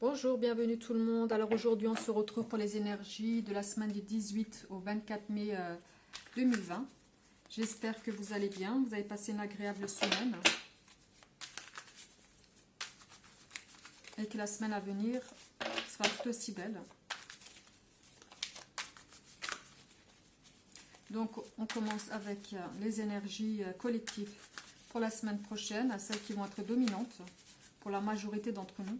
Bonjour, bienvenue tout le monde. Alors aujourd'hui, on se retrouve pour les énergies de la semaine du 18 au 24 mai 2020. J'espère que vous allez bien, vous avez passé une agréable semaine et que la semaine à venir sera tout aussi belle. Donc on commence avec les énergies collectives pour la semaine prochaine, celles qui vont être dominantes pour la majorité d'entre nous.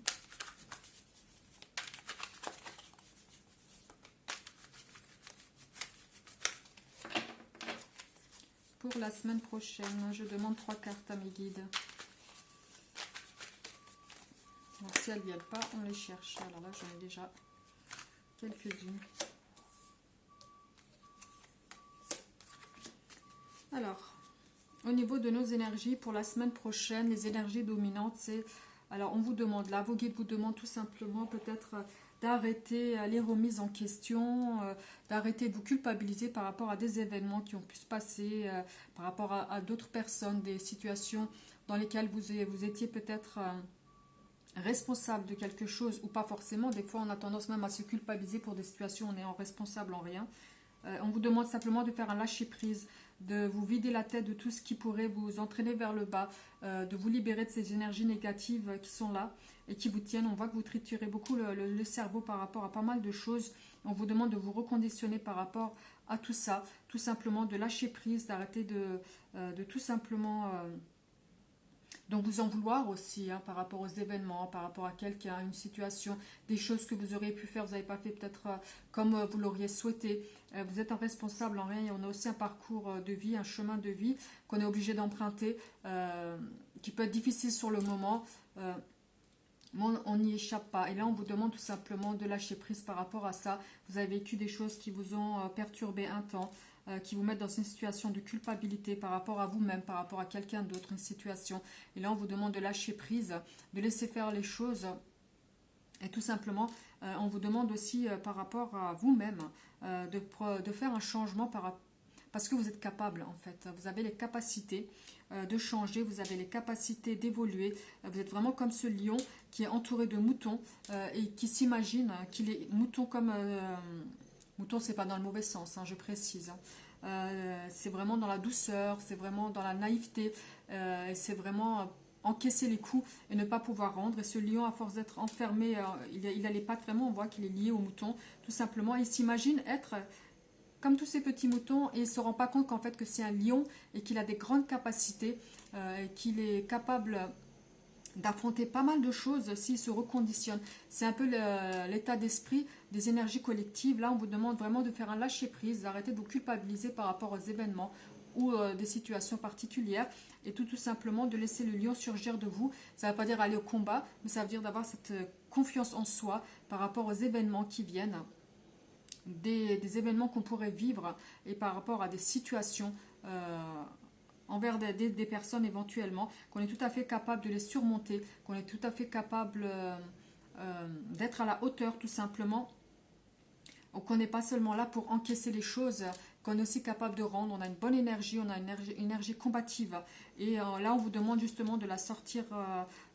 Pour la semaine prochaine, je demande 3 cartes à mes guides. Alors, si elles ne viennent pas, on les cherche. Alors là, j'en ai déjà quelques-unes. Alors, au niveau de nos énergies pour la semaine prochaine, les énergies dominantes, c'est... Alors, on vous demande, là, vos guides vous demandent tout simplement peut-être d'arrêter les remises en question, d'arrêter de vous culpabiliser par rapport à des événements qui ont pu se passer, par rapport à d'autres personnes, des situations dans lesquelles vous étiez peut-être responsable de quelque chose ou pas forcément. Des fois, on a tendance même à se culpabiliser pour des situations où on est responsable en rien. On vous demande simplement de faire un lâcher-prise, de vous vider la tête de tout ce qui pourrait vous entraîner vers le bas, de vous libérer de ces énergies négatives qui sont là et qui vous tiennent. On voit que vous triturez beaucoup le cerveau par rapport à pas mal de choses. On vous demande de vous reconditionner par rapport à tout ça, tout simplement de lâcher prise, d'arrêter de tout simplement... donc vous en vouloir aussi par rapport aux événements, par rapport à quelqu'un, une situation, des choses que vous auriez pu faire, vous n'avez pas fait peut-être comme vous l'auriez souhaité. Vous êtes un responsable en rien et on a aussi un parcours de vie, un chemin de vie qu'on est obligé d'emprunter, qui peut être difficile sur le moment. Mais on n'y échappe pas. Et là, on vous demande tout simplement de lâcher prise par rapport à ça. Vous avez vécu des choses qui vous ont perturbé un temps, qui vous mettent dans une situation de culpabilité par rapport à vous-même, par rapport à quelqu'un d'autre, une situation. Et là, on vous demande de lâcher prise, de laisser faire les choses. Et tout simplement, on vous demande aussi par rapport à vous-même de faire un changement parce que vous êtes capable en fait. Vous avez les capacités de changer, vous avez les capacités d'évoluer. Vous êtes vraiment comme ce lion qui est entouré de moutons et qui s'imagine qu'il est mouton comme... mouton, c'est pas dans le mauvais sens, je précise. C'est vraiment dans la douceur, c'est vraiment dans la naïveté, c'est vraiment encaisser les coups et ne pas pouvoir rendre. Et ce lion, à force d'être enfermé, il a les pattes vraiment, on voit qu'il est lié au mouton, tout simplement. Il s'imagine être comme tous ces petits moutons et il ne se rend pas compte qu'en fait que c'est un lion et qu'il a des grandes capacités, et qu'il est capable d'affronter pas mal de choses s'il se reconditionne. C'est un peu l'état d'esprit des énergies collectives. Là, on vous demande vraiment de faire un lâcher-prise, d'arrêter de vous culpabiliser par rapport aux événements ou des situations particulières et tout simplement de laisser le lion surgir de vous. Ça ne veut pas dire aller au combat, mais ça veut dire d'avoir cette confiance en soi par rapport aux événements qui viennent, des événements qu'on pourrait vivre et par rapport à des situations envers des personnes éventuellement, qu'on est tout à fait capable de les surmonter, qu'on est tout à fait capable d'être à la hauteur tout simplement, qu'on n'est pas seulement là pour encaisser les choses, qu'on est aussi capable de rendre, on a une bonne énergie, on a une énergie combative. Et là, on vous demande justement de la sortir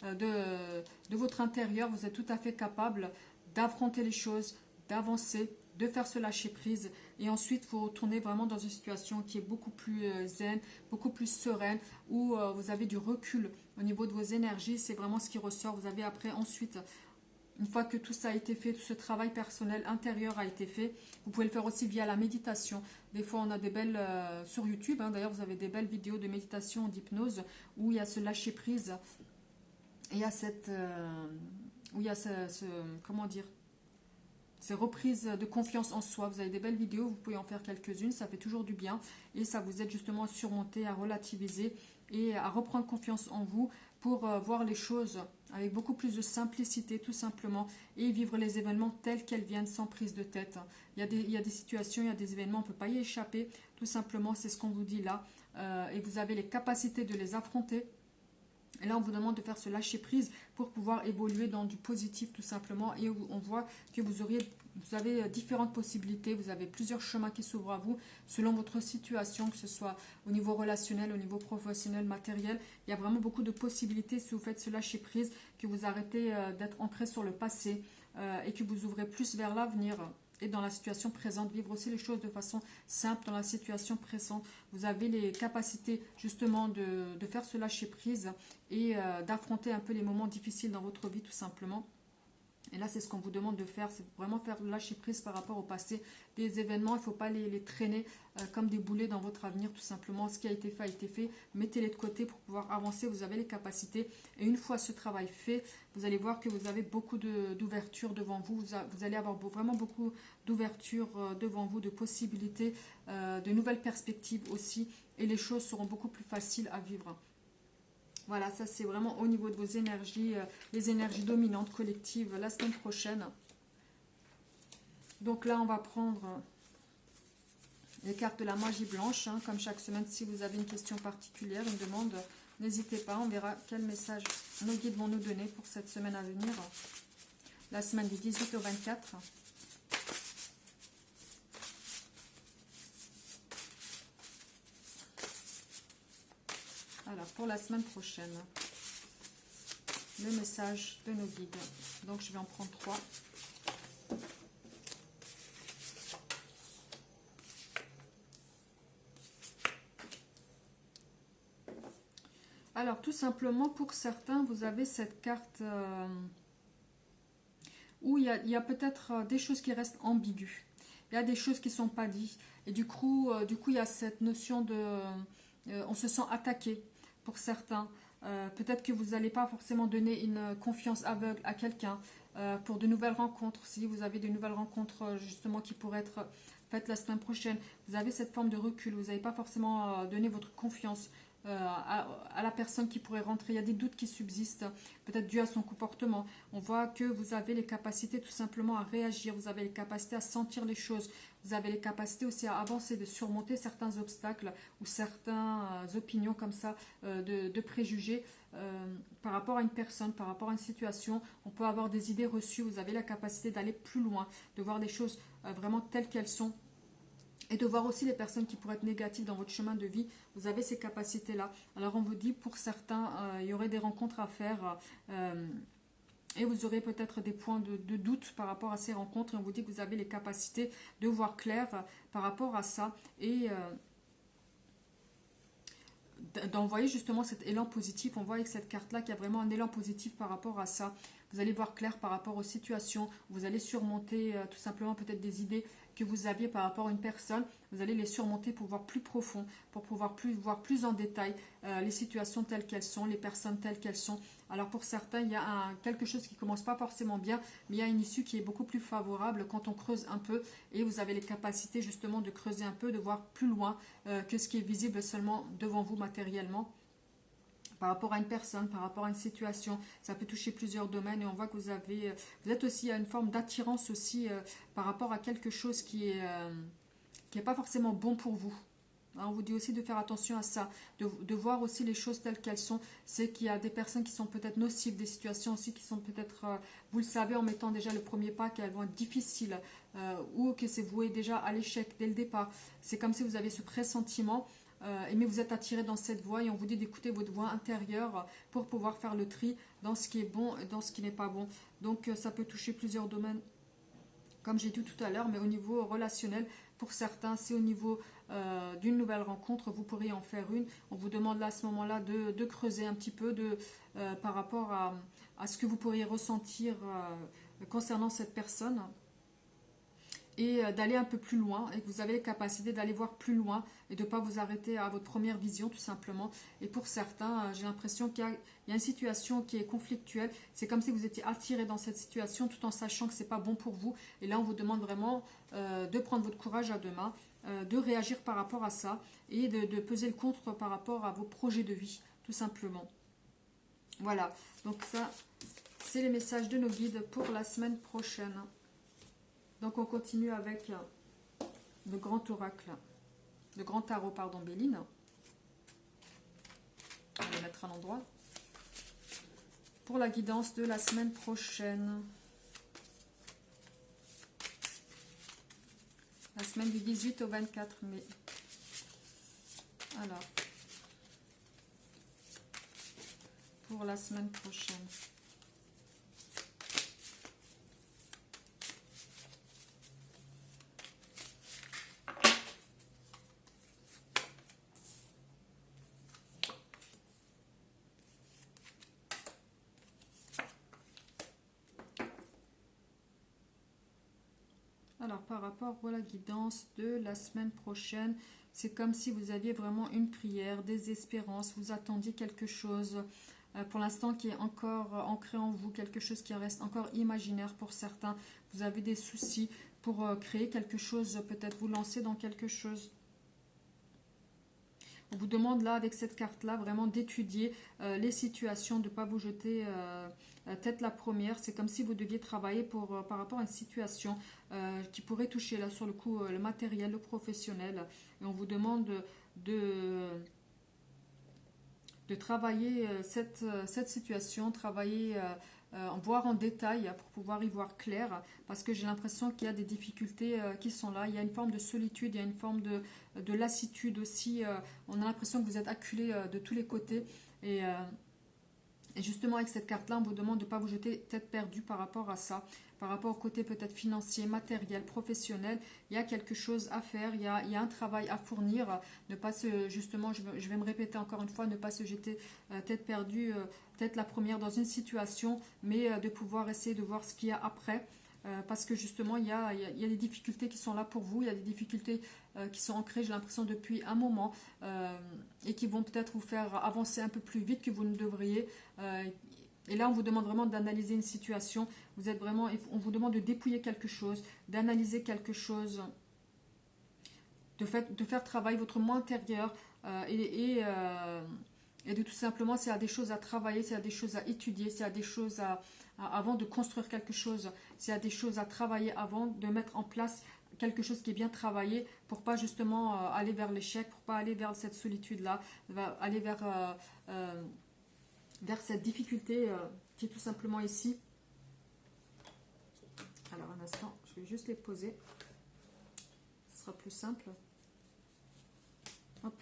de votre intérieur, vous êtes tout à fait capable d'affronter les choses, d'avancer, de faire ce lâcher prise et ensuite vous retournez vraiment dans une situation qui est beaucoup plus zen, beaucoup plus sereine où vous avez du recul au niveau de vos énergies, c'est vraiment ce qui ressort. Vous avez après ensuite, une fois que tout ça a été fait, tout ce travail personnel intérieur a été fait, vous pouvez le faire aussi via la méditation. Des fois on a des belles sur YouTube, d'ailleurs vous avez des belles vidéos de méditation, d'hypnose où il y a ce lâcher prise et il y a cette où il y a comment dire, ces reprises de confiance en soi. Vous avez des belles vidéos, vous pouvez en faire quelques-unes, ça fait toujours du bien et ça vous aide justement à surmonter, à relativiser et à reprendre confiance en vous pour voir les choses avec beaucoup plus de simplicité tout simplement et vivre les événements tels qu'elles viennent sans prise de tête. Il y a des situations, il y a des événements, on ne peut pas y échapper, tout simplement c'est ce qu'on vous dit là et vous avez les capacités de les affronter Et là, on vous demande de faire ce lâcher prise pour pouvoir évoluer dans du positif tout simplement. Et on voit que vous avez différentes possibilités, vous avez plusieurs chemins qui s'ouvrent à vous selon votre situation, que ce soit au niveau relationnel, au niveau professionnel, matériel. Il y a vraiment beaucoup de possibilités si vous faites ce lâcher prise, que vous arrêtez d'être ancré sur le passé et que vous ouvrez plus vers l'avenir. Et dans la situation présente, vivre aussi les choses de façon simple dans la situation présente. Vous avez les capacités justement de faire ce lâcher prise et d'affronter un peu les moments difficiles dans votre vie tout simplement. Et là, c'est ce qu'on vous demande de faire, c'est vraiment faire lâcher prise par rapport au passé. Des événements, il ne faut pas les traîner comme des boulets dans votre avenir, tout simplement. Ce qui a été fait a été fait. Mettez-les de côté pour pouvoir avancer. Vous avez les capacités. Et une fois ce travail fait, vous allez voir que vous avez beaucoup d'ouverture devant vous. Vous allez avoir vraiment beaucoup d'ouverture devant vous, de possibilités, de nouvelles perspectives aussi. Et les choses seront beaucoup plus faciles à vivre. Voilà, ça c'est vraiment au niveau de vos énergies, les énergies dominantes collectives la semaine prochaine. Donc là, on va prendre les cartes de la magie blanche, hein, comme chaque semaine. Si vous avez une question particulière, une demande, n'hésitez pas. On verra quel message nos guides vont nous donner pour cette semaine à venir. La semaine du 18 au 24. Alors, pour la semaine prochaine, le message de nos guides. Donc, je vais en prendre 3. Alors, tout simplement, pour certains, vous avez cette carte où il y a peut-être des choses qui restent ambiguës. Il y a des choses qui ne sont pas dites. Et du coup, il y a cette notion de... on se sent attaqué pour certains. Peut-être que vous n'allez pas forcément donner une confiance aveugle à quelqu'un pour de nouvelles rencontres. Si vous avez de nouvelles rencontres justement qui pourraient être faites la semaine prochaine, vous avez cette forme de recul. Vous n'avez pas forcément donné votre confiance à la personne qui pourrait rentrer. Il y a des doutes qui subsistent, peut-être dû à son comportement. On voit que vous avez les capacités tout simplement à réagir, vous avez les capacités à sentir les choses, vous avez les capacités aussi à avancer, de surmonter certains obstacles ou certaines opinions comme ça, de préjugés par rapport à une personne, par rapport à une situation. On peut avoir des idées reçues, vous avez la capacité d'aller plus loin, de voir des choses vraiment telles qu'elles sont. Et de voir aussi les personnes qui pourraient être négatives dans votre chemin de vie. Vous avez ces capacités-là. Alors on vous dit, pour certains, il y aurait des rencontres à faire. Et vous aurez peut-être des points de doute par rapport à ces rencontres. Et on vous dit que vous avez les capacités de voir clair par rapport à ça. Et d'envoyer justement cet élan positif. On voit avec cette carte-là qu'il y a vraiment un élan positif par rapport à ça. Vous allez voir clair par rapport aux situations. Vous allez surmonter tout simplement peut-être des idées que vous aviez par rapport à une personne. Vous allez les surmonter pour voir plus profond, pour pouvoir voir plus en détail les situations telles qu'elles sont, les personnes telles qu'elles sont. Alors pour certains, il y a quelque chose qui ne commence pas forcément bien, mais il y a une issue qui est beaucoup plus favorable quand on creuse un peu. Et vous avez les capacités justement de creuser un peu, de voir plus loin que ce qui est visible seulement devant vous matériellement. Par rapport à une personne, par rapport à une situation, ça peut toucher plusieurs domaines et on voit que vous êtes aussi à une forme d'attirance aussi par rapport à quelque chose qui est pas forcément bon pour vous. On vous dit aussi de faire attention à ça, de voir aussi les choses telles qu'elles sont. C'est qu'il y a des personnes qui sont peut-être nocives, des situations aussi qui sont peut-être, vous le savez en mettant déjà le premier pas, qu'elles vont être difficiles ou que c'est voué déjà à l'échec dès le départ. C'est comme si vous avez ce pressentiment. Mais vous êtes attiré dans cette voie et on vous dit d'écouter votre voix intérieure pour pouvoir faire le tri dans ce qui est bon et dans ce qui n'est pas bon. Donc ça peut toucher plusieurs domaines, comme j'ai dit tout à l'heure, mais au niveau relationnel, pour certains, c'est au niveau d'une nouvelle rencontre, vous pourriez en faire une. On vous demande là à ce moment-là de creuser un petit peu par rapport à ce que vous pourriez ressentir concernant cette personne. Et d'aller un peu plus loin, et que vous avez les capacités d'aller voir plus loin et de ne pas vous arrêter à votre première vision tout simplement. Et pour certains, j'ai l'impression qu'il y a une situation qui est conflictuelle. C'est comme si vous étiez attiré dans cette situation tout en sachant que ce n'est pas bon pour vous. Et là, on vous demande vraiment de prendre votre courage à deux mains, de réagir par rapport à ça et de peser le contre par rapport à vos projets de vie, tout simplement. Voilà, donc ça, c'est les messages de nos guides pour la semaine prochaine. Donc on continue avec le grand oracle, le grand tarot, pardon, Béline. On va le mettre à l'endroit. pour la guidance de la semaine prochaine. La semaine du 18 au 24 mai. Alors, pour la semaine prochaine. Alors, par rapport à la guidance de la semaine prochaine, c'est comme si vous aviez vraiment une prière, des espérances, vous attendiez quelque chose pour l'instant qui est encore ancré en vous, quelque chose qui reste encore imaginaire pour certains. Vous avez des soucis pour créer quelque chose, peut-être vous lancer dans quelque chose. On vous demande là, avec cette carte-là, vraiment d'étudier les situations, de ne pas vous jeter tête la première. C'est comme si vous deviez travailler par rapport à une situation qui pourrait toucher, là, sur le coup, le matériel, le professionnel. Et on vous demande de travailler cette situation, travailler, voir en détail pour pouvoir y voir clair, parce que j'ai l'impression qu'il y a des difficultés qui sont là. Il y a une forme de solitude, il y a une forme de lassitude aussi. On a l'impression que vous êtes acculé de tous les côtés. Et justement, avec cette carte-là, on vous demande de ne pas vous jeter tête perdue par rapport à ça. Par rapport au côté peut-être financier, matériel, professionnel, il y a quelque chose à faire, il y a un travail à fournir. Ne pas justement, je vais me répéter encore une fois, ne pas se jeter tête perdue, tête la première dans une situation, mais de pouvoir essayer de voir ce qu'il y a après. Parce que justement, il y a des difficultés qui sont là pour vous, il y a des difficultés qui sont ancrées, j'ai l'impression, depuis un moment, et qui vont peut-être vous faire avancer un peu plus vite que vous ne devriez. Et là, on vous demande vraiment d'analyser une situation. On vous demande de dépouiller quelque chose, d'analyser quelque chose, de faire travailler votre moi intérieur et de tout simplement, s'il y a des choses à travailler, s'il y a des choses à étudier, s'il y a des choses avant de construire quelque chose, s'il y a des choses à travailler avant de mettre en place quelque chose qui est bien travaillé pour pas justement aller vers l'échec, pour pas aller vers cette solitude-là, aller vers cette difficulté qui est tout simplement ici. Alors un instant, je vais juste les poser. Ce sera plus simple. Hop.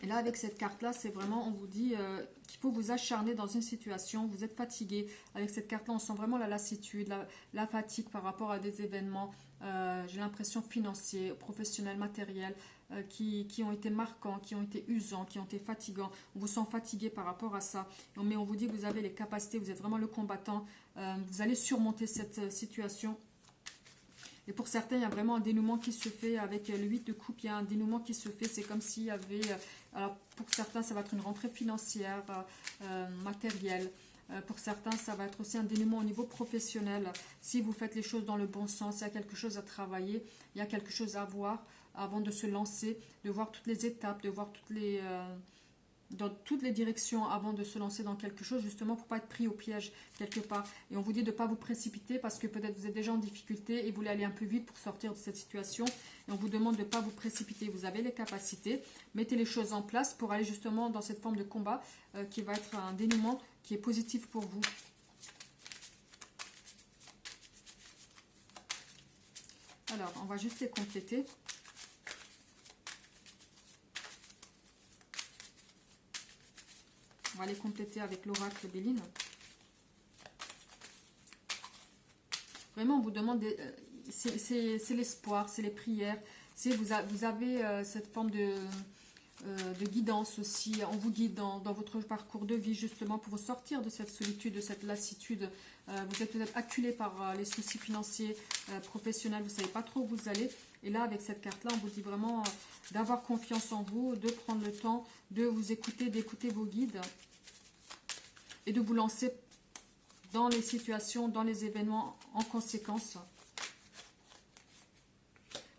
Et là, avec cette carte-là, c'est vraiment, on vous dit qu'il faut vous acharner dans une situation, vous êtes fatigué. Avec cette carte-là, on sent vraiment la lassitude, la fatigue par rapport à des événements, j'ai l'impression financiers, professionnels, matériels, qui ont été marquants, qui ont été usants, qui ont été fatigants. On vous sent fatigué par rapport à ça. Mais on vous dit que vous avez les capacités, vous êtes vraiment le combattant. Vous allez surmonter cette situation. Et pour certains, il y a vraiment un dénouement qui se fait avec le 8 de coupe. Il y a un dénouement qui se fait. C'est comme s'il y avait... alors pour certains, ça va être une rentrée financière, matérielle. Pour certains, ça va être aussi un dénouement au niveau professionnel. Si vous faites les choses dans le bon sens, il y a quelque chose à travailler, il y a quelque chose à voir avant de se lancer, de voir toutes les étapes, de voir dans toutes les directions avant de se lancer dans quelque chose, justement pour ne pas être pris au piège quelque part. Et on vous dit de ne pas vous précipiter parce que peut-être vous êtes déjà en difficulté et vous voulez aller un peu vite pour sortir de cette situation. Et on vous demande de ne pas vous précipiter. Vous avez les capacités, mettez les choses en place pour aller justement dans cette forme de combat qui va être un dénouement qui est positif pour vous. Alors, on va juste les compléter. On va les compléter avec l'oracle Béline. Vraiment, on vous demande, c'est l'espoir, c'est les prières. Vous avez cette forme de guidance aussi. On vous guide dans votre parcours de vie, justement, pour vous sortir de cette solitude, de cette lassitude. Vous êtes peut-être acculé par les soucis financiers, professionnels. Vous ne savez pas trop où vous allez. Et là, avec cette carte-là, on vous dit vraiment d'avoir confiance en vous, de prendre le temps de vous écouter, d'écouter vos guides et de vous lancer dans les situations, dans les événements en conséquence.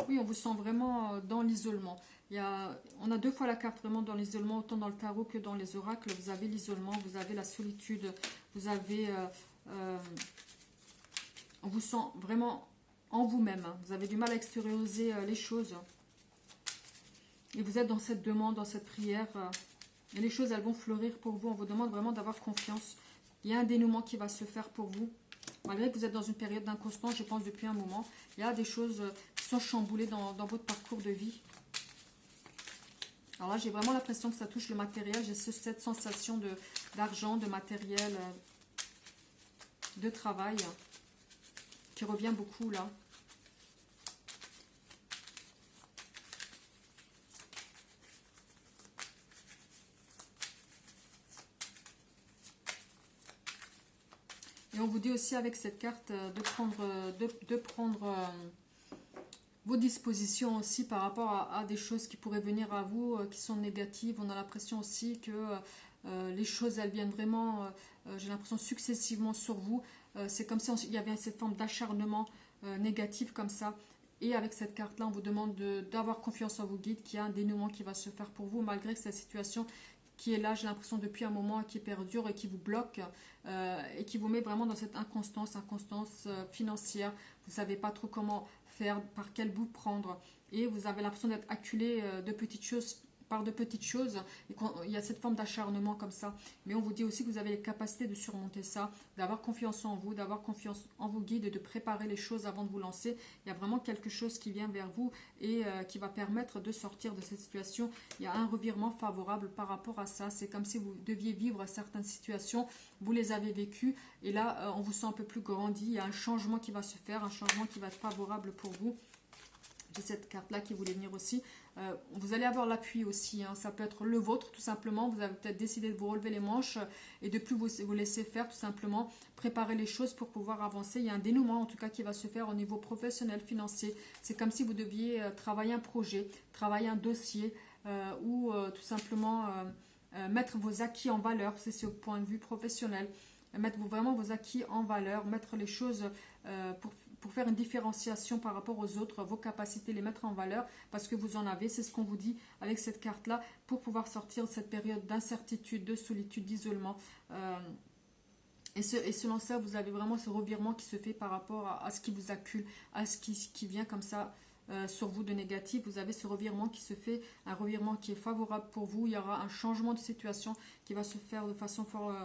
Oui, on vous sent vraiment dans l'isolement. On a deux fois la carte vraiment dans l'isolement, autant dans le tarot que dans les oracles. Vous avez l'isolement, vous avez la solitude, vous avez... on vous sent vraiment en vous-même. Vous avez du mal à extérioriser les choses. Et vous êtes dans cette demande, dans cette prière Et les choses, elles vont fleurir pour vous. On vous demande vraiment d'avoir confiance. Il y a un dénouement qui va se faire pour vous. Malgré que vous êtes dans une période d'inconstance, je pense, depuis un moment. Il y a des choses qui sont chamboulées dans votre parcours de vie. Alors là, j'ai vraiment l'impression que ça touche le matériel. J'ai cette sensation d'argent, de matériel, de travail qui revient beaucoup là. Et on vous dit aussi avec cette carte de prendre vos dispositions aussi par rapport à des choses qui pourraient venir à vous, qui sont négatives. On a l'impression aussi que les choses, elles viennent vraiment, j'ai l'impression, successivement sur vous. C'est comme si il y avait cette forme d'acharnement négatif comme ça. Et avec cette carte-là, on vous demande d'avoir confiance en vos guides, qu'il y a un dénouement qui va se faire pour vous, malgré que cette situation qui est là, j'ai l'impression, depuis un moment, qui perdure et qui vous bloque et qui vous met vraiment dans cette inconstance financière. Vous ne savez pas trop comment faire, par quel bout prendre. Et vous avez l'impression d'être acculé de petites choses par de petites choses. Et il y a cette forme d'acharnement comme ça. Mais on vous dit aussi que vous avez les capacités de surmonter ça, d'avoir confiance en vous, d'avoir confiance en vos guides et de préparer les choses avant de vous lancer. Il y a vraiment quelque chose qui vient vers vous et qui va permettre de sortir de cette situation. Il y a un revirement favorable par rapport à ça. C'est comme si vous deviez vivre certaines situations, vous les avez vécues et là, on vous sent un peu plus grandi. Il y a un changement qui va se faire, un changement qui va être favorable pour vous. J'ai cette carte-là qui voulait venir aussi. Vous allez avoir l'appui aussi. Hein. Ça peut être le vôtre, tout simplement. Vous avez peut-être décidé de vous relever les manches et de plus vous laisser faire, tout simplement. Préparer les choses pour pouvoir avancer. Il y a un dénouement, en tout cas, qui va se faire au niveau professionnel, financier. C'est comme si vous deviez travailler un projet, travailler un dossier ou tout simplement mettre vos acquis en valeur. C'est au point de vue professionnel. Mettre vraiment vos acquis en valeur, mettre les choses pour faire une différenciation par rapport aux autres, vos capacités, les mettre en valeur, parce que vous en avez, c'est ce qu'on vous dit avec cette carte-là, pour pouvoir sortir de cette période d'incertitude, de solitude, d'isolement. Et selon ça, vous avez vraiment ce revirement qui se fait par rapport à ce qui vous accule, à ce qui vient comme ça sur vous de négatif. Vous avez ce revirement qui se fait, un revirement qui est favorable pour vous. Il y aura un changement de situation qui va se faire de façon fort...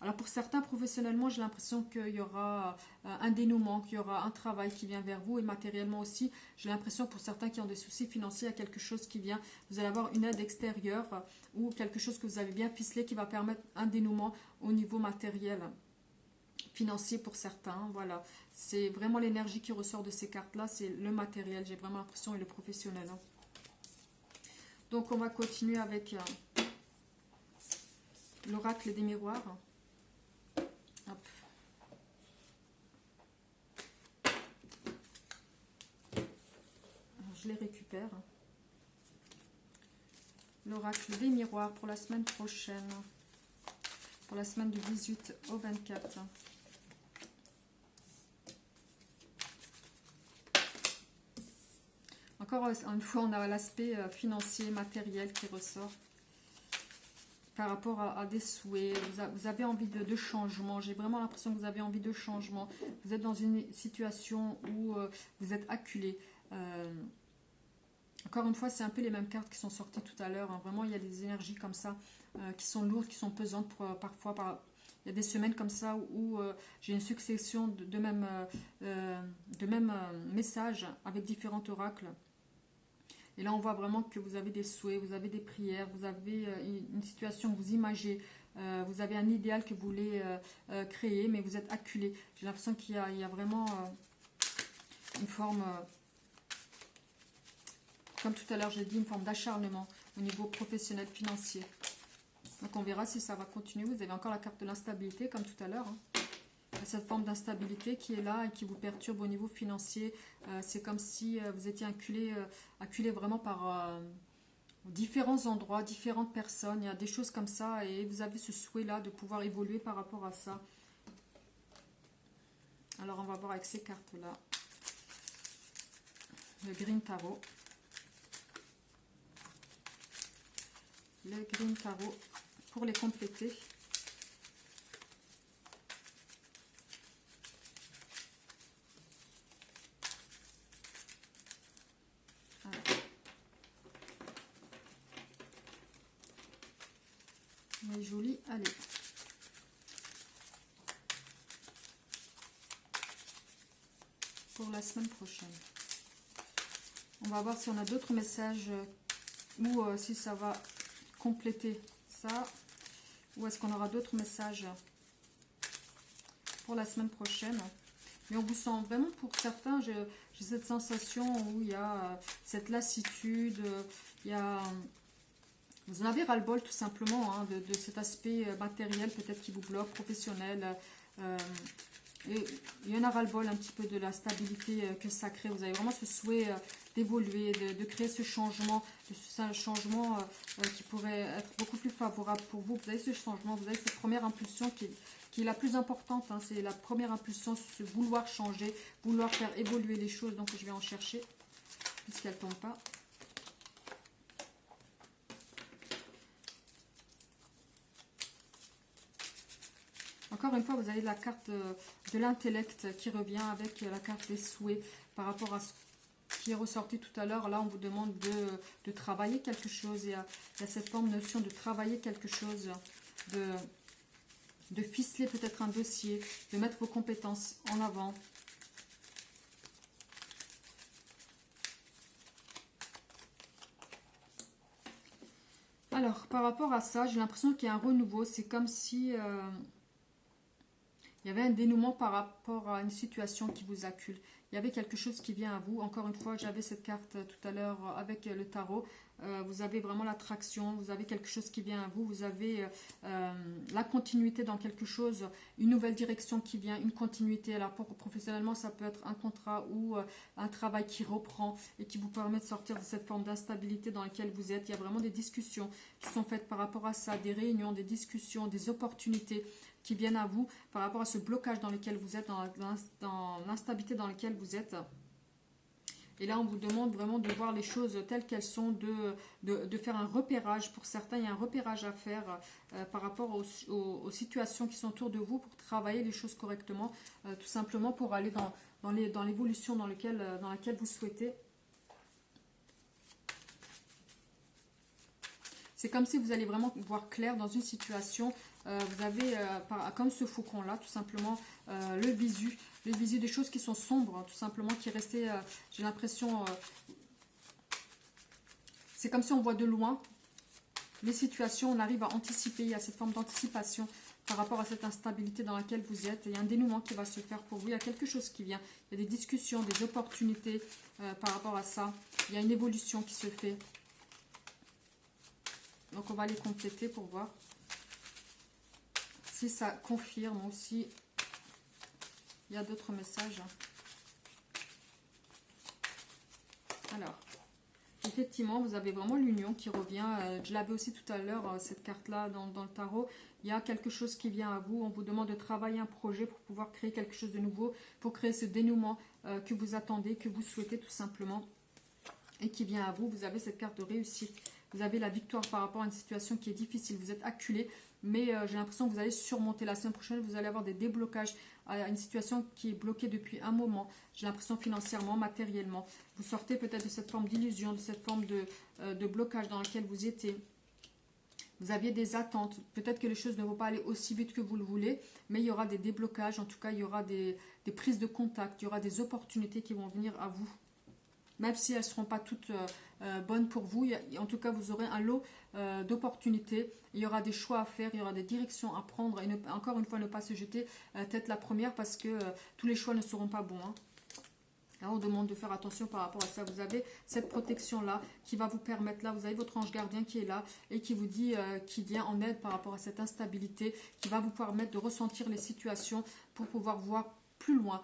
alors pour certains, professionnellement, j'ai l'impression qu'il y aura un dénouement, qu'il y aura un travail qui vient vers vous et matériellement aussi. J'ai l'impression pour certains qui ont des soucis financiers, il y a quelque chose qui vient. Vous allez avoir une aide extérieure ou quelque chose que vous avez bien ficelé qui va permettre un dénouement au niveau matériel, financier pour certains. Voilà, c'est vraiment l'énergie qui ressort de ces cartes-là, c'est le matériel, j'ai vraiment l'impression, et le professionnel. Hein. Donc on va continuer avec l'oracle des miroirs. Hop. Alors, je les récupère. L'oracle des miroirs pour la semaine prochaine. Pour la semaine du 18 au 24. Encore une fois, on a l'aspect financier, matériel qui ressort. Par rapport à des souhaits, vous avez envie de changement. J'ai vraiment l'impression que vous avez envie de changement. Vous êtes dans une situation où vous êtes acculé. Encore une fois, c'est un peu les mêmes cartes qui sont sorties tout à l'heure. Hein. Vraiment, il y a des énergies comme ça qui sont lourdes, qui sont pesantes parfois. Il y a des semaines comme ça où j'ai une succession de mêmes messages avec différents oracles. Et là, on voit vraiment que vous avez des souhaits, vous avez des prières, vous avez une situation que vous imaginez, vous avez un idéal que vous voulez créer, mais vous êtes acculé. J'ai l'impression qu'il y a vraiment une forme, comme tout à l'heure j'ai dit, une forme d'acharnement au niveau professionnel, financier. Donc on verra si ça va continuer. Vous avez encore la carte de l'instabilité, comme tout à l'heure. Hein. Cette forme d'instabilité qui est là et qui vous perturbe au niveau financier. C'est comme si vous étiez acculé vraiment par différents endroits, différentes personnes. Il y a des choses comme ça et vous avez ce souhait-là de pouvoir évoluer par rapport à ça. Alors on va voir avec ces cartes-là. Le Green Tarot. Le Green Tarot pour les compléter. est joli. Allez. Pour la semaine prochaine. On va voir si on a d'autres messages ou si ça va compléter ça. Ou est-ce qu'on aura d'autres messages pour la semaine prochaine. Mais on vous sent vraiment, pour certains, j'ai cette sensation où il y a cette lassitude, il y a... Vous en avez ras-le-bol tout simplement hein, de cet aspect matériel peut-être qui vous bloque, professionnel. Et il y en a ras-le-bol un petit peu de la stabilité que ça crée. Vous avez vraiment ce souhait d'évoluer, de créer ce changement, un changement qui pourrait être beaucoup plus favorable pour vous. Vous avez ce changement, vous avez cette première impulsion qui est la plus importante. Hein. C'est la première impulsion, ce vouloir changer, vouloir faire évoluer les choses. Donc je vais en chercher, puisqu'elle ne tombe pas. Encore une fois, vous avez la carte de l'intellect qui revient avec la carte des souhaits par rapport à ce qui est ressorti tout à l'heure. Là, on vous demande de travailler quelque chose. Il y a cette forme notion de travailler quelque chose, de ficeler peut-être un dossier, de mettre vos compétences en avant. Alors, par rapport à ça, j'ai l'impression qu'il y a un renouveau. C'est comme si... il y avait un dénouement par rapport à une situation qui vous accule. Il y avait quelque chose qui vient à vous. Encore une fois, j'avais cette carte tout à l'heure avec le tarot. Vous avez vraiment l'attraction, vous avez quelque chose qui vient à vous. Vous avez la continuité dans quelque chose, une nouvelle direction qui vient, une continuité. Alors professionnellement, ça peut être un contrat ou un travail qui reprend et qui vous permet de sortir de cette forme d'instabilité dans laquelle vous êtes. Il y a vraiment des discussions qui sont faites par rapport à ça, des réunions, des discussions, des opportunités qui viennent à vous par rapport à ce blocage dans lequel vous êtes, dans l'instabilité dans laquelle vous êtes. Et là, on vous demande vraiment de voir les choses telles qu'elles sont, de faire un repérage. Pour certains, il y a un repérage à faire par rapport aux situations qui sont autour de vous pour travailler les choses correctement, tout simplement pour aller dans l'évolution dans laquelle vous souhaitez. C'est comme si vous allez vraiment voir clair dans une situation. Vous avez, comme ce faucon-là, tout simplement, le visu des choses qui sont sombres, tout simplement, qui est resté, j'ai l'impression, c'est comme si on voit de loin les situations, on arrive à anticiper, il y a cette forme d'anticipation par rapport à cette instabilité dans laquelle vous êtes. Il y a un dénouement qui va se faire pour vous, il y a quelque chose qui vient, il y a des discussions, des opportunités par rapport à ça, il y a une évolution qui se fait. Donc on va les compléter pour voir si ça confirme aussi. Il y a d'autres messages. Alors, effectivement, vous avez vraiment l'union qui revient. Je l'avais aussi tout à l'heure, cette carte-là dans le tarot. Il y a quelque chose qui vient à vous. On vous demande de travailler un projet pour pouvoir créer quelque chose de nouveau, pour créer ce dénouement que vous attendez, que vous souhaitez tout simplement, et qui vient à vous. Vous avez cette carte de réussite. Vous avez la victoire par rapport à une situation qui est difficile. Vous êtes acculé, mais j'ai l'impression que vous allez surmonter. La semaine prochaine, vous allez avoir des déblocages à une situation qui est bloquée depuis un moment. J'ai l'impression financièrement, matériellement. Vous sortez peut-être de cette forme d'illusion, de cette forme de blocage dans laquelle vous étiez. Vous aviez des attentes. Peut-être que les choses ne vont pas aller aussi vite que vous le voulez, mais il y aura des déblocages. En tout cas, il y aura des prises de contact. Il y aura des opportunités qui vont venir à vous. Même si elles ne seront pas toutes bonnes pour vous, en tout cas, vous aurez un lot d'opportunités. Il y aura des choix à faire, il y aura des directions à prendre. Et encore une fois, ne pas se jeter tête la première parce que tous les choix ne seront pas bons. Hein. Là, on demande de faire attention par rapport à ça. Vous avez cette protection-là qui va vous permettre, là, vous avez votre ange gardien qui est là et qui vous dit, qui vient en aide par rapport à cette instabilité, qui va vous permettre de ressentir les situations pour pouvoir voir plus loin,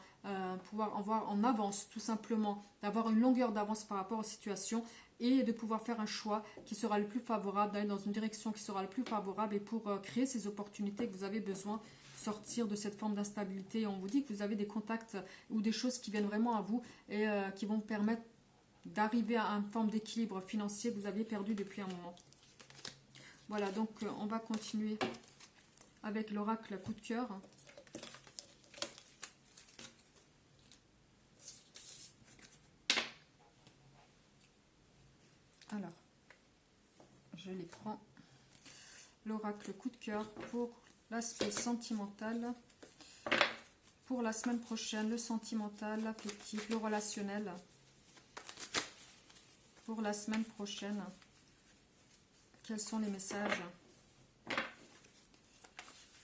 pouvoir en voir en avance tout simplement, d'avoir une longueur d'avance par rapport aux situations et de pouvoir faire un choix qui sera le plus favorable, d'aller dans une direction qui sera le plus favorable et pour créer ces opportunités que vous avez besoin, sortir de cette forme d'instabilité. On vous dit que vous avez des contacts ou des choses qui viennent vraiment à vous et qui vont vous permettre d'arriver à une forme d'équilibre financier que vous aviez perdu depuis un moment. Voilà, donc on va continuer avec l'oracle coup de cœur. Alors, je les prends. l'oracle coup de cœur pour l'aspect sentimental. Pour la semaine prochaine, le sentimental, l'affectif, le relationnel. Pour la semaine prochaine, quels sont les messages?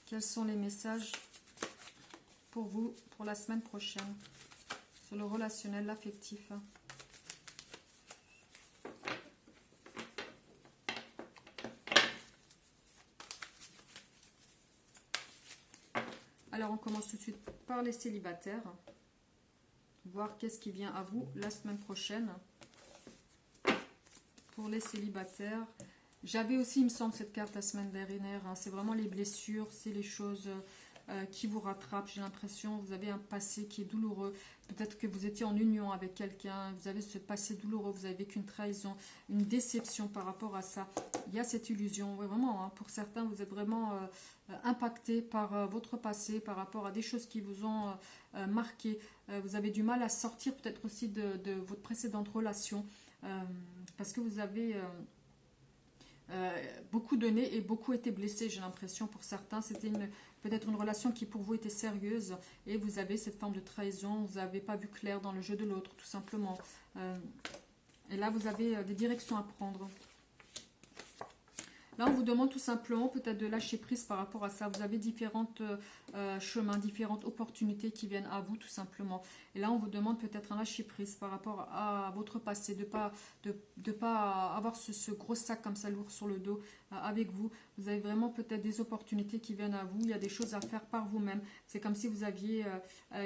Quels sont les messages pour vous pour la semaine prochaine sur le relationnel, l'affectif? Alors on commence tout de suite par les célibataires. Voir qu'est-ce qui vient à vous la semaine prochaine. Pour les célibataires, j'avais aussi, il me semble, cette carte la semaine dernière. Hein. C'est vraiment les blessures, c'est les choses qui vous rattrapent. J'ai l'impression vous avez un passé qui est douloureux. Peut-être que vous étiez en union avec quelqu'un, vous avez ce passé douloureux, vous avez vécu une trahison, une déception par rapport à ça. Il y a cette illusion, oui, vraiment. Hein. Pour certains, vous êtes vraiment impacté par votre passé, par rapport à des choses qui vous ont marqué. Vous avez du mal à sortir peut-être aussi de votre précédente relation parce que vous avez... beaucoup donné et beaucoup été blessé, j'ai l'impression. Pour certains, c'était peut-être une relation qui pour vous était sérieuse et vous avez cette forme de trahison, vous n'avez pas vu clair dans le jeu de l'autre, tout simplement. Et là, vous avez des directions à prendre. Là, on vous demande tout simplement peut-être de lâcher prise par rapport à ça. Vous avez différents chemins, différentes opportunités qui viennent à vous tout simplement. Et là, on vous demande peut-être un lâcher prise par rapport à votre passé, de pas avoir ce gros sac comme ça lourd sur le dos avec vous. Vous avez vraiment peut-être des opportunités qui viennent à vous. Il y a des choses à faire par vous-même. C'est comme si vous aviez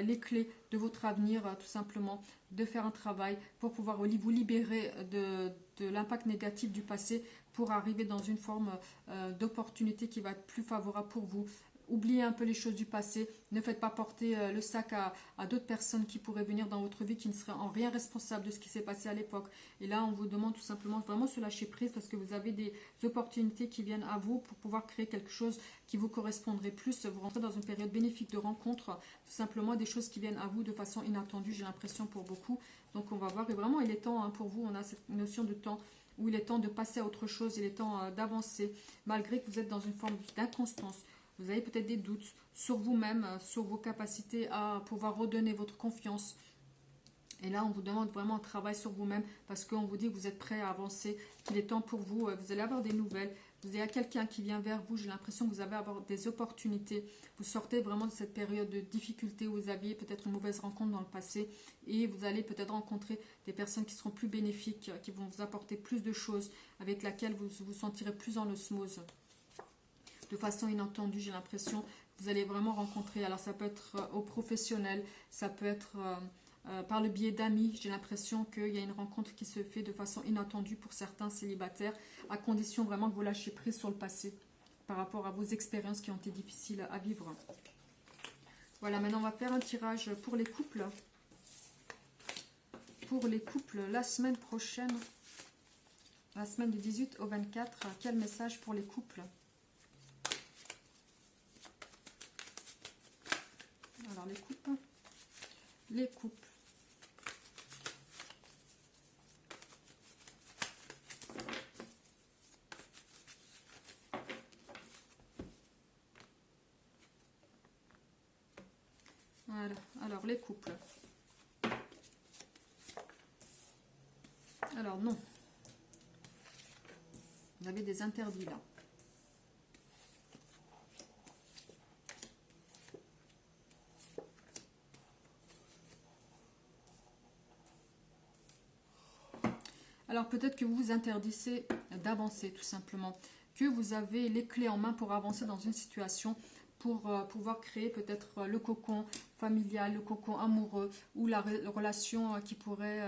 les clés de votre avenir tout simplement, de faire un travail pour pouvoir vous libérer de l'impact négatif du passé pour arriver dans une forme d'opportunité qui va être plus favorable pour vous. Oubliez un peu les choses du passé. Ne faites pas porter le sac à d'autres personnes qui pourraient venir dans votre vie, qui ne seraient en rien responsables de ce qui s'est passé à l'époque. Et là, on vous demande tout simplement vraiment se lâcher prise parce que vous avez des opportunités qui viennent à vous pour pouvoir créer quelque chose qui vous correspondrait plus. Vous rentrez dans une période bénéfique de rencontres, tout simplement des choses qui viennent à vous de façon inattendue, j'ai l'impression pour beaucoup. Donc on va voir. Et vraiment, il est temps hein, pour vous, on a cette notion de temps où il est temps de passer à autre chose, il est temps d'avancer, malgré que vous êtes dans une forme d'inconstance. Vous avez peut-être des doutes sur vous-même, sur vos capacités à pouvoir redonner votre confiance. Et là, on vous demande vraiment un travail sur vous-même parce qu'on vous dit que vous êtes prêt à avancer, qu'il est temps pour vous. Vous allez avoir des nouvelles. Vous avez quelqu'un qui vient vers vous. J'ai l'impression que vous allez avoir des opportunités. Vous sortez vraiment de cette période de difficulté où vous aviez peut-être une mauvaise rencontre dans le passé. Et vous allez peut-être rencontrer des personnes qui seront plus bénéfiques, qui vont vous apporter plus de choses, avec lesquelles vous vous sentirez plus en osmose. De façon inattendue, j'ai l'impression que vous allez vraiment rencontrer. Alors ça peut être au professionnel, ça peut être par le biais d'amis. J'ai l'impression qu'il y a une rencontre qui se fait de façon inattendue pour certains célibataires, à condition vraiment que vous lâchiez prise sur le passé par rapport à vos expériences qui ont été difficiles à vivre. Voilà, maintenant on va faire un tirage pour les couples. Pour les couples, la semaine prochaine, la semaine du 18 au 24, quel message pour les couples ? Alors les couples. Les couples. Voilà, alors les couples. Alors non. Vous avez des interdits là. Alors peut-être que vous vous interdisez d'avancer tout simplement. Que vous avez les clés en main pour avancer dans une situation, pour pouvoir créer peut-être le cocon familial, le cocon amoureux ou la relation qui pourrait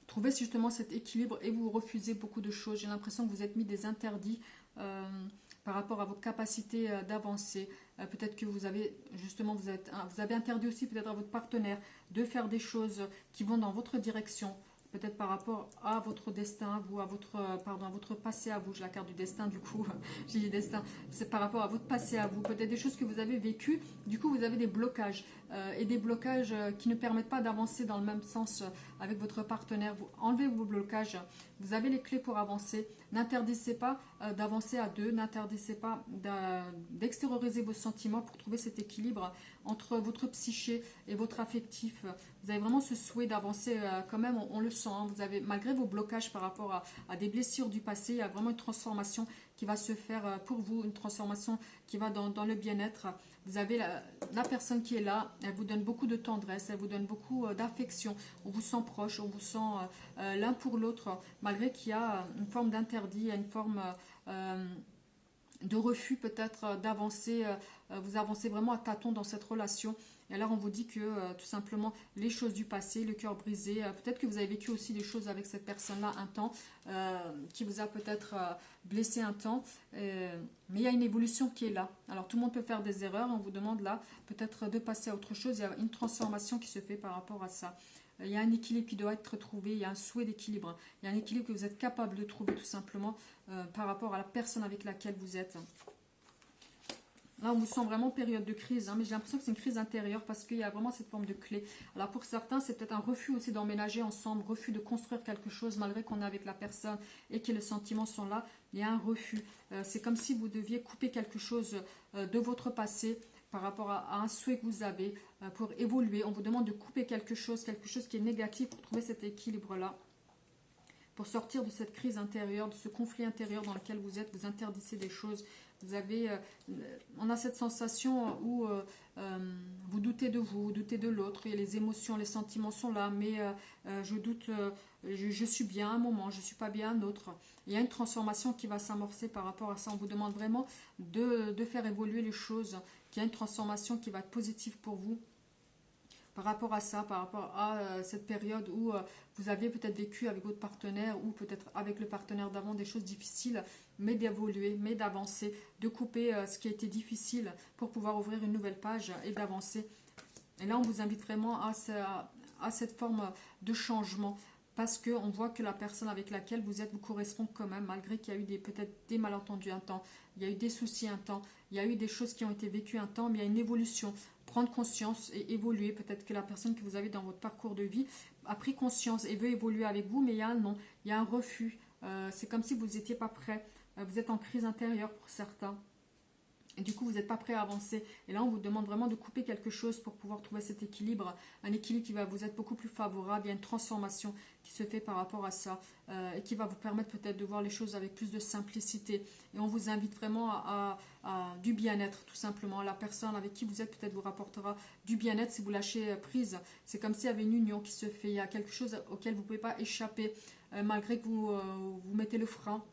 trouver justement cet équilibre et vous refusez beaucoup de choses. J'ai l'impression que vous êtes mis des interdits par rapport à votre capacité d'avancer. Peut-être que vous avez justement, vous avez interdit aussi peut-être à votre partenaire de faire des choses qui vont dans votre direction. Peut-être par rapport à votre destin, à votre passé à vous. J'ai la carte du destin, du coup, j'ai dit destin. C'est par rapport à votre passé à vous. Peut-être des choses que vous avez vécues. Du coup, vous avez des blocages. Et des blocages qui ne permettent pas d'avancer dans le même sens avec votre partenaire. Vous enlevez vos blocages Vous avez les clés pour avancer. N'interdisez pas d'avancer à deux. N'interdisez pas d'extérioriser vos sentiments pour trouver cet équilibre entre votre psyché et votre affectif. Vous avez vraiment ce souhait d'avancer quand même, on le sent. Hein. Vous avez, malgré vos blocages par rapport à des blessures du passé, il y a vraiment une transformation qui va se faire pour vous, une transformation qui va dans le bien-être. Vous avez la personne qui est là, elle vous donne beaucoup de tendresse, elle vous donne beaucoup d'affection, on vous sent proche, on vous sent l'un pour l'autre, malgré qu'il y a une forme d'interdit, une forme de refus peut-être d'avancer, vous avancez vraiment à tâtons dans cette relation. Et alors on vous dit que tout simplement les choses du passé, le cœur brisé, peut-être que vous avez vécu aussi des choses avec cette personne-là un temps, qui vous a peut-être blessé un temps, mais il y a une évolution qui est là. Alors tout le monde peut faire des erreurs, on vous demande là peut-être de passer à autre chose, il y a une transformation qui se fait par rapport à ça. Il y a un équilibre qui doit être trouvé, il y a un souhait d'équilibre, il y a un équilibre que vous êtes capable de trouver tout simplement par rapport à la personne avec laquelle vous êtes. Là, on vous sent vraiment en période de crise, hein, mais j'ai l'impression que c'est une crise intérieure parce qu'il y a vraiment cette forme de clé. Alors pour certains, c'est peut-être un refus aussi d'emménager ensemble, refus de construire quelque chose malgré qu'on est avec la personne et que les sentiments sont là. Il y a un refus. C'est comme si vous deviez couper quelque chose de votre passé par rapport à un souhait que vous avez pour évoluer. On vous demande de couper quelque chose qui est négatif pour trouver cet équilibre-là. Pour sortir de cette crise intérieure, de ce conflit intérieur dans lequel vous êtes, vous interdissez des choses. Vous avez, on a cette sensation où vous doutez de vous doutez de l'autre, et les émotions, les sentiments sont là, mais je doute, je suis bien à un moment, je ne suis pas bien à un autre. Il y a une transformation qui va s'amorcer par rapport à ça. On vous demande vraiment de faire évoluer les choses, qu'il y a une transformation qui va être positive pour vous. Par rapport à ça, par rapport à cette période où vous aviez peut-être vécu avec votre partenaire ou peut-être avec le partenaire d'avant des choses difficiles, mais d'évoluer, mais d'avancer, de couper ce qui a été difficile pour pouvoir ouvrir une nouvelle page et d'avancer. Et là, on vous invite vraiment à cette forme de changement parce qu'on voit que la personne avec laquelle vous êtes vous correspond quand même, malgré qu'il y a eu peut-être des malentendus un temps, il y a eu des soucis un temps, il y a eu des choses qui ont été vécues un temps, mais il y a une évolution. Prendre conscience et évoluer. Peut-être que la personne que vous avez dans votre parcours de vie a pris conscience et veut évoluer avec vous, mais il y a un non, il y a un refus. C'est comme si vous n'étiez pas prêt. Vous êtes en crise intérieure pour certains. Et du coup, vous n'êtes pas prêt à avancer. Et là, on vous demande vraiment de couper quelque chose pour pouvoir trouver cet équilibre. Un équilibre qui va vous être beaucoup plus favorable. Il y a une transformation qui se fait par rapport à ça. Et qui va vous permettre peut-être de voir les choses avec plus de simplicité. Et on vous invite vraiment à du bien-être, tout simplement. La personne avec qui vous êtes peut-être vous rapportera du bien-être si vous lâchez prise. C'est comme s'il y avait une union qui se fait. Il y a quelque chose auquel vous ne pouvez pas échapper. Malgré que vous mettez le frein.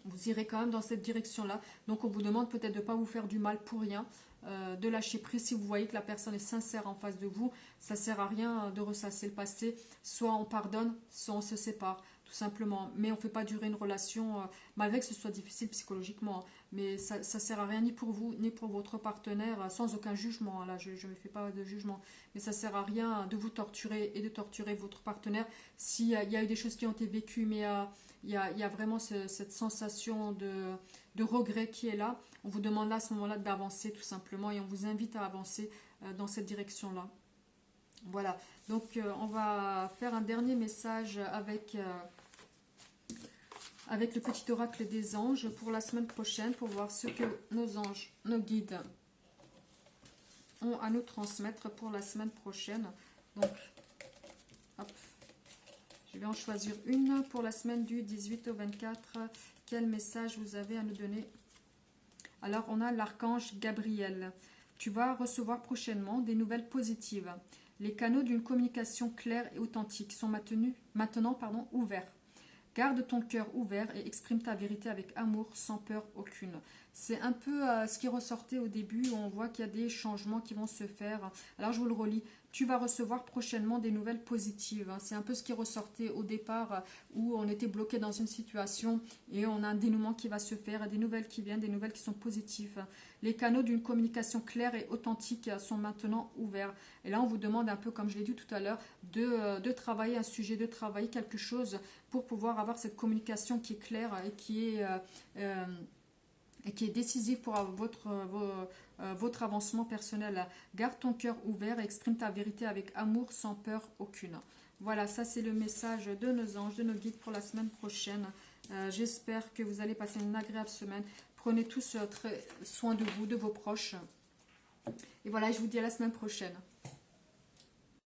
Vous irez quand même dans cette direction-là. Donc on vous demande peut-être de ne pas vous faire du mal pour rien, de lâcher prise si vous voyez que la personne est sincère en face de vous. Ça ne sert à rien de ressasser le passé. Soit on pardonne, soit on se sépare, tout simplement. Mais on ne fait pas durer une relation, malgré que ce soit difficile psychologiquement. Hein. Mais ça ne sert à rien ni pour vous, ni pour votre partenaire, sans aucun jugement. Hein. Là, je ne fais pas de jugement. Mais ça ne sert à rien de vous torturer et de torturer votre partenaire. S'il y a eu des choses qui ont été vécues, mais... il y a vraiment cette sensation de regret qui est là. On vous demande là, à ce moment-là d'avancer tout simplement et on vous invite à avancer dans cette direction-là. Voilà, donc on va faire un dernier message avec le petit oracle des anges pour la semaine prochaine pour voir ce que nos anges, nos guides ont à nous transmettre pour la semaine prochaine. Donc, hop. Je vais en choisir une pour la semaine du 18 au 24. Quel message vous avez à nous donner? Alors, on a l'archange Gabriel. Tu vas recevoir prochainement des nouvelles positives. Les canaux d'une communication claire et authentique sont maintenant ouverts. Garde ton cœur ouvert et exprime ta vérité avec amour, sans peur aucune. C'est un peu ce qui ressortait au début, où on voit qu'il y a des changements qui vont se faire. Alors je vous le relis. Tu vas recevoir prochainement des nouvelles positives. C'est un peu ce qui ressortait au départ, où on était bloqué dans une situation et on a un dénouement qui va se faire, des nouvelles qui viennent, des nouvelles qui sont positives. Les canaux d'une communication claire et authentique sont maintenant ouverts. Et là, on vous demande un peu, comme je l'ai dit tout à l'heure, de travailler un sujet, de travailler quelque chose pour pouvoir avoir cette communication qui est claire et qui est décisif pour votre avancement personnel. Garde ton cœur ouvert et exprime ta vérité avec amour, sans peur aucune. Voilà, ça c'est le message de nos anges, de nos guides pour la semaine prochaine. J'espère que vous allez passer une agréable semaine. Prenez tous très soin de vous, de vos proches. Et voilà, je vous dis à la semaine prochaine.